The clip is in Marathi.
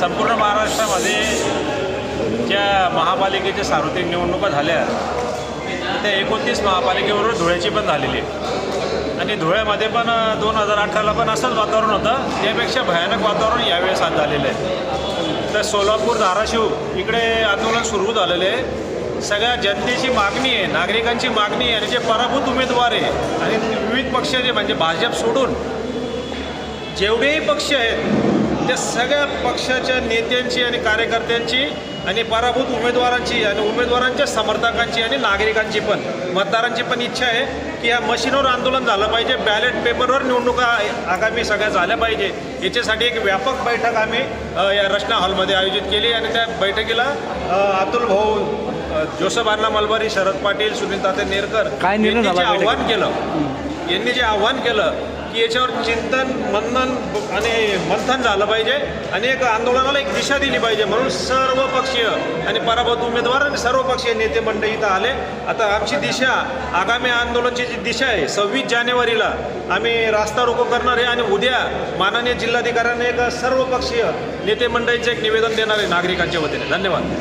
संपूर्ण महाराष्ट्रामध्ये ज्या महापालिकेच्या सार्वत्रिक निवडणुका झाल्या त्या 29 महापालिकेबरोबर धुळ्याची पण झालेली आहे आणि धुळ्यामध्ये पण 2018ला पण असंच वातावरण होतं, त्यापेक्षा भयानक वातावरण यावेळेस आज झालेलं आहे. तर सोलापूर, धाराशिव इकडे आंदोलन सुरू झालेलं आहे. सगळ्या जनतेची मागणी आहे, नागरिकांची मागणी आहे आणि जे पराभूत उमेदवार आहे आणि विविध पक्षाचे म्हणजे भाजप सोडून जेवढेही पक्ष आहेत त्या सगळ्या पक्षाच्या नेत्यांची आणि कार्यकर्त्यांची आणि पराभूत उमेदवारांची आणि उमेदवारांच्या समर्थकांची आणि नागरिकांची पण मतदारांची पण इच्छा आहे की या मशीनवर आंदोलन झालं पाहिजे, बॅलेट पेपरवर निवडणुका आगामी सगळ्या झाल्या पाहिजे. याच्यासाठी एक व्यापक बैठक आम्ही या रचना हॉलमध्ये आयोजित केली आणि त्या बैठकीला अतुल भाऊ, जोसेफ अण्णा मलबारी, शरद पाटील, सुनील तात्या नेरकर यांनी जे आव्हान केलं की याच्यावर चिंतन, मनन आणि मंथन झालं पाहिजे आणि एक आंदोलनाला एक दिशा दिली पाहिजे. म्हणून सर्व पक्षीय आणि पराभूत उमेदवार आणि सर्व पक्षीय नेते मंडळी इथं आले. आता आमची दिशा, आगामी आंदोलनाची जी दिशा आहे 26 जानेवारीला आम्ही रास्ता रोको करणार आहे आणि उद्या माननीय जिल्हाधिकाऱ्यांनी एक सर्व पक्षीय नेते मंडळींचं एक निवेदन देणार आहे नागरिकांच्या वतीने. धन्यवाद.